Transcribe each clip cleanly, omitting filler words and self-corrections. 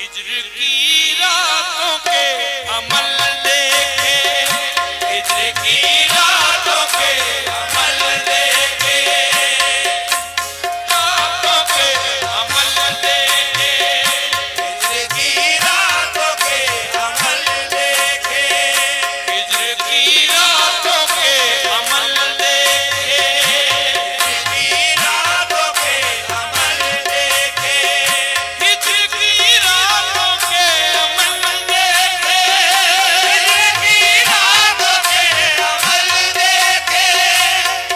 हिज्र की रातों के अमल देखे, हिज्र की रातों के अमल देखे, रातों के अमल देखे, हिज्र की रातों के अमल देखे, हिज्र की रातों के अमल देखे, हिज्र की रातों के अमल देखे, हिज्र की रातों के अमल देखे, हिज्र की रातों के अमल देखे,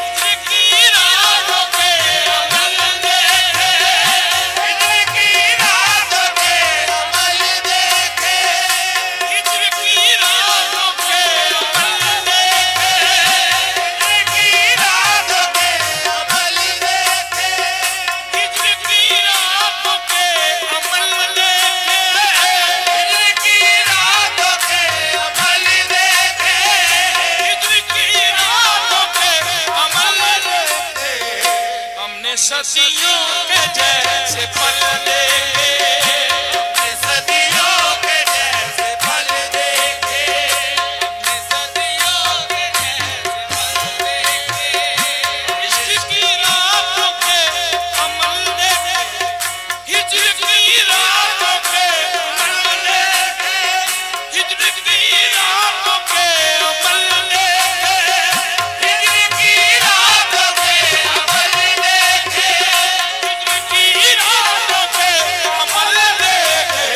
हिज्र की रातों के अमल देखे, हिज्र की रातों के अमल देखे, हिज्र की रातों के अमल देखे, हिज्र की रातों के अमल देखे, हिज्र की रातों के अमल देखे, हिज्र की रातों के अमल देखे, हिज्र की रातों के अमल देखे, हमने सदियों के जैसे पल देखे, हमने सदियों के जैसे पल देखे, हमने सदियों के जैसे पल देखे, इश्क की रातों के अमल देखे, हिज्र की रातों के अमल देखे, हिज्र की रातों के अमल देखे, हिज्र की रातों के अमल देखे, हिज्र की रातों के अमल देखे,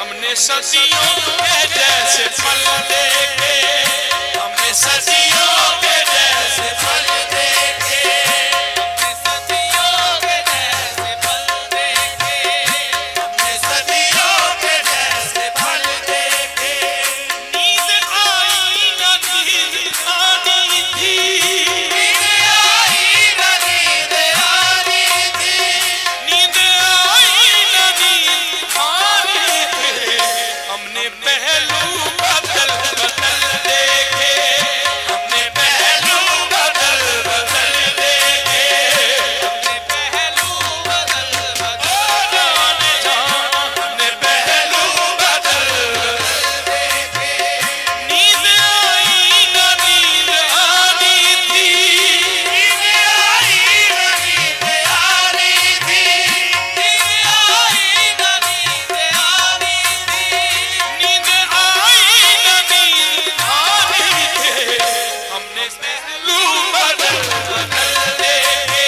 हमने सदियों के जैसे पल देखे, हमने सदियों के जैसे पल देखे, हमने सदियों के जैसे पल देखे, हमने सदियों के जैसे पल देखे, नींद आई न नींद आनी थी, नींद आई न नींद आनी थी, नींद आई न नींद आनी थी, हमने पहलू बदल बदल देखे, हमने पहलू बदल बदल देखे, हमने पहलू बदल बदल जाने जाना, हमने पहलू बदल बदल देखे, नींद आई न नींद आनी थी, नींद आई न नींद आनी थी, नींद आई न नींद आनी थी, नींद आई न नींद आनी थी, हमने पहलू बदल बदल देखे,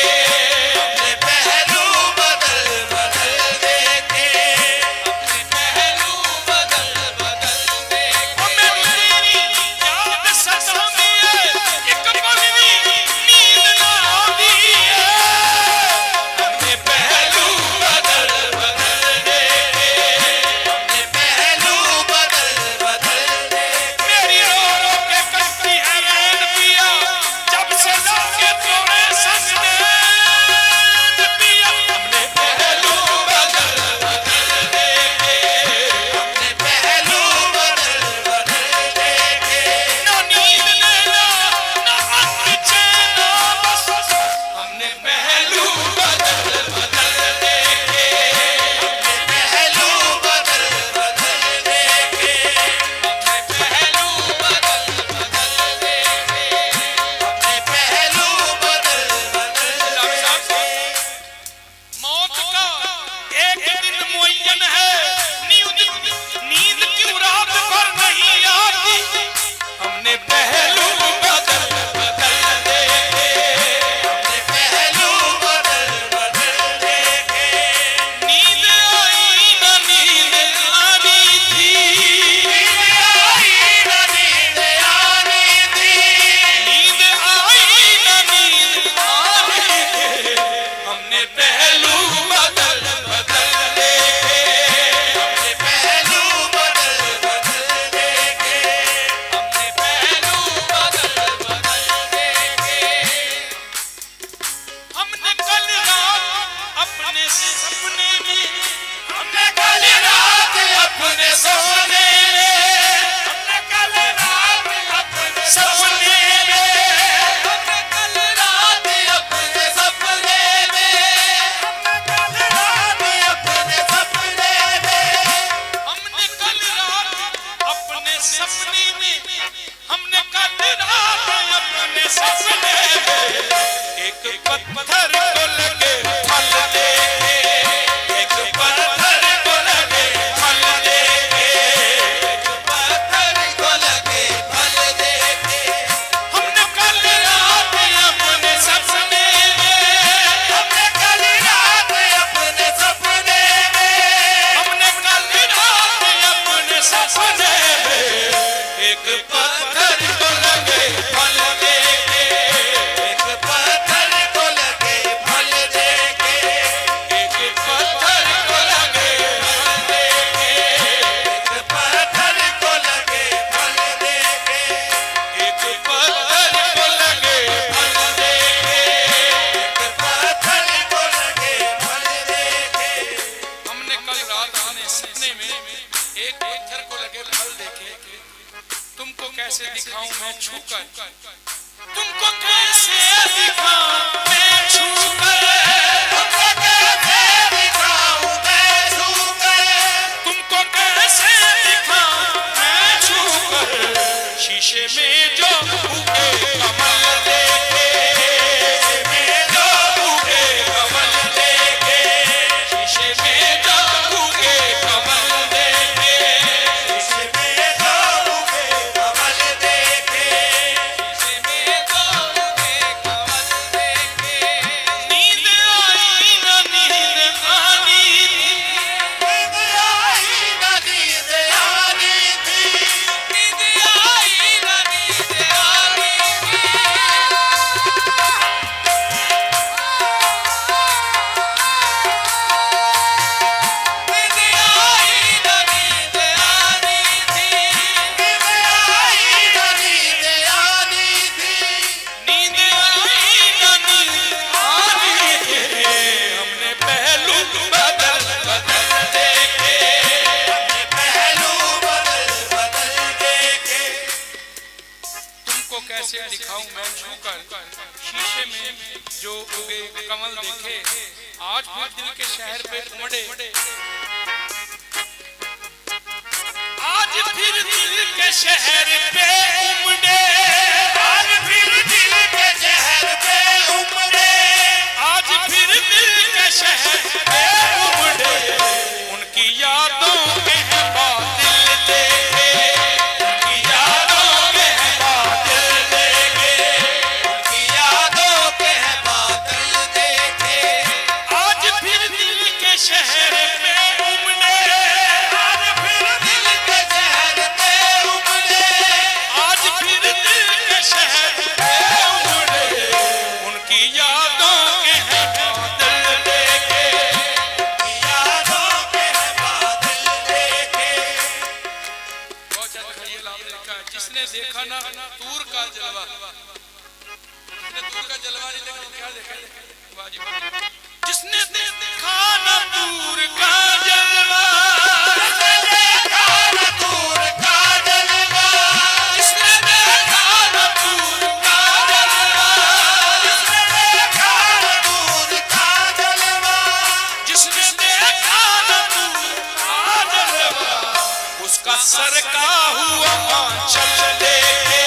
हमने पहलू बदल बदल देखे, हमने पहलू बदल बदल देखे, हमें तेरी याद सताती है, एक पल भी नींद ना आती है, हमने पहलू बदल बदल देखे, हमने पहलू बदल बदल देखे, मेरी रो रो के कटती है रैन पिया, जब से लाके तोरे संग नैन पिया, हमने पहलू बदल बदल देखे, हमने पहलू बदल बदल देखे, ना नींद लेना ना अंत चैन बस, हमने पहलू बदल बदल देखे, हमने पहलू बदल बदल देखे, हमने पहलू बदल बदल देखे, हमने पहलू बदल बदल देखे, मौत का एक दिन मुअय्यन है, नींद क्यों रात भर नहीं आती, हमने पहलू बदल बदल देखे, हमने पहलू बदल बदल देखे, नींद आई न नींद आनी थी, नींद आई न नींद आनी थी, नींद आई न नींद आनी थी, हमने पहलू बदल बदल देखे, हमने पहलू बदल बदल देखे, हमने पहलू एक पत्थर को लगे फल देखे, एक पत्थर को लगे फल देखे, एक पत्थर को लगे फल देखे। हमने कल रात अपने सपने में, हमने कल रात अपने सपने में, हमने कल रात अपने सपने में एक पत्थर को लगे फल देखे, एक पत्थर को लगे फल देखे, एक पत्थर को लगे फल देखे, एक पत्थर को लगे फल देखे, एक पत्थर को लगे फल देखे, एक पत्थर को लगे फल देखे। हमने कल रात अपने सपने में एक पत्थर को लगे फल देखे। तुमको कैसे दिखाऊं मैं छूकर, तुमको कैसे दिखाऊं मैं छूकर, तुमको कैसे दिखाऊं मैं छूकर, तुमको कैसे दिखाऊं मैं छूकर। शीशे में जो उगे कमल देखे, शीशे में जो उगे कमल देखे, शीशे में जो उगे कमल देखे, शीशे में जो उगे कमल देखे, शीशे में जो उगे कमल देखे। नींद आई न नींद आनी थी, नींद आई न नींद आनी थी, नींद आई न नींद आनी थी। नींद आई न नींद आनी थी, नींद आई न नींद आनी थी, नींद आई न नींद आनी थी। हमने पहलू बदल बदल देखे, हमने पहलू बदल बदल देखे। तुमको कैसे दिखाऊं मैं छूकर, शीशे में जो उगे कमल देखे। आज भी दिल के शहर पे उमड़े, आज फिर दिल के शहर पे उमड़े, आज फिर दिल के शहर पे उमड़े, आज फिर दिल के शहर पे उमड़े। उनकी यादों के हैं बादल देखे, उनकी यादों के हैं बादल देखे, उनकी यादों के हैं बादल देखे। आज फिर दिल के शहर पे उमड़े, आज फिर दिल के शहर पे उमड़े, आज फिर दिल के शहर पे उमड़े। उनकी यादों के हैं बादल देखे, उनकी यादों के हैं बादल देखे। बहुत ज्यादा खलील आपने लिखा, जिसने देखा ना तूर का जलवा, जिसने तूर का जलवा नहीं देखा क्या देखा? वाजिब। जिसने देखा ना तूर का जलवा, जिसने देखा ना तूर का जलवा, जिसने देखा ना तूर का जलवा, जिसने देखा ना तूर का जलवा, जिसने देखा ना तूर का जलवा, उसका सर का हुआ आंचल देखे,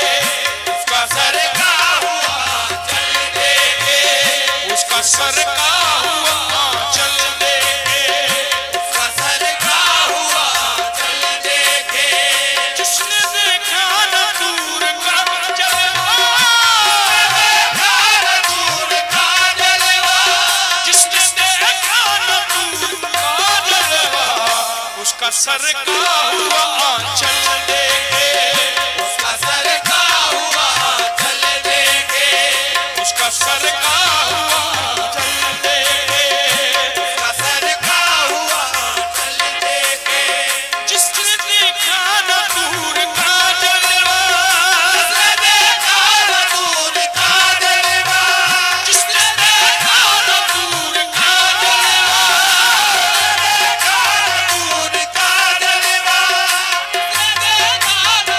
उसका सर का हुआ आंचल देखे, उसका सर का हुआ आंचल देखे, उसका सर का हुआ आंचल देखे। जिसने देखा ना दूर का जलवा, देखा ना दूर का जलवा, जिसने देखा ना दूर का जलवा, उसका सर का हुआ आंचल देखे, उसका सर का हुआ आंचल देखे, उसका सर का हुआ आंचल देखे, उसका सर का हुआ आंचल देखे। जिसने देखा ना दूर का जलवा, जिसने देखा ना दूर का जलवा, जिसने देखा ना दूर का जलवा, देखा ना दूर का जलवा, जिसने देखा ना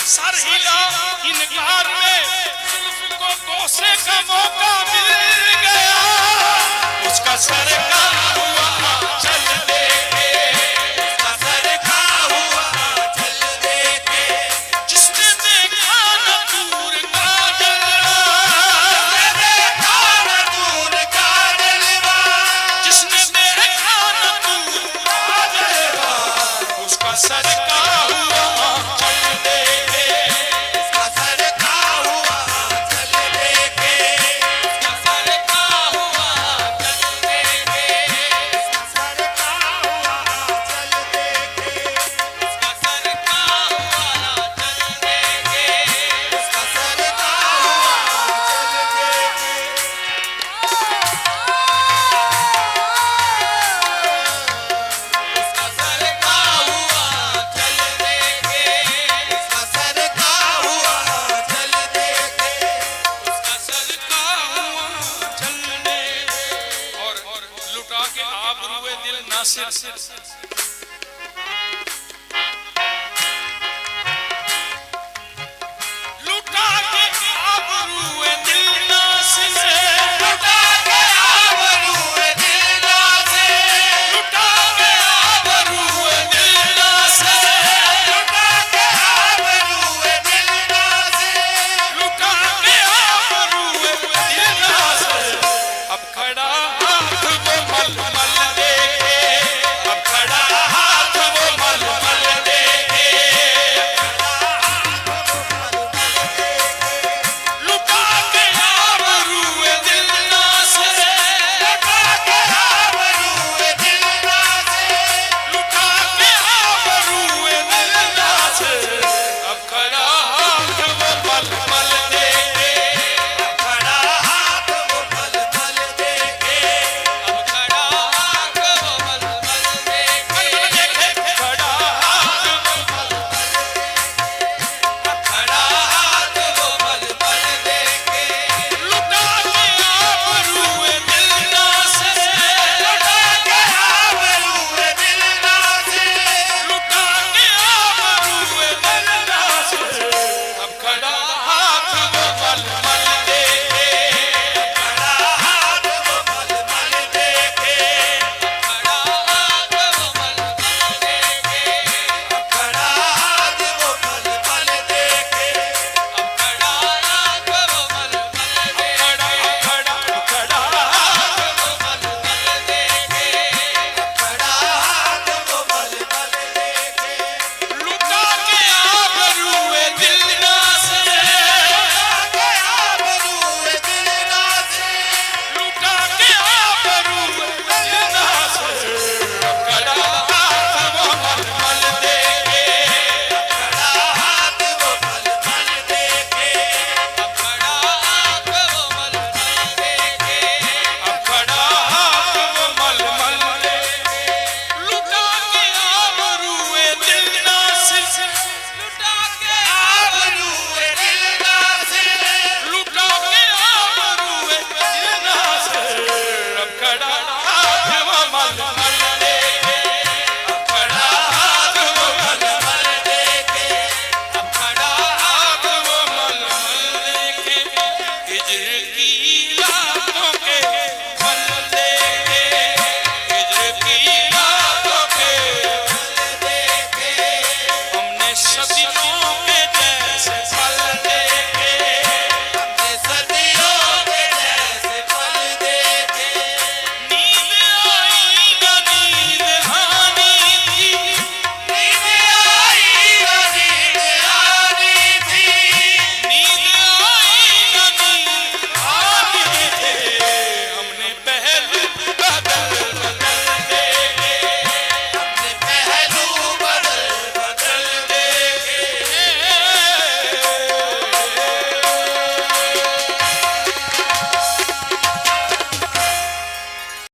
सर हिला इनकार में जुल्फ को कोसे का मौका मिल गया, उसका सर का हुआ चल दे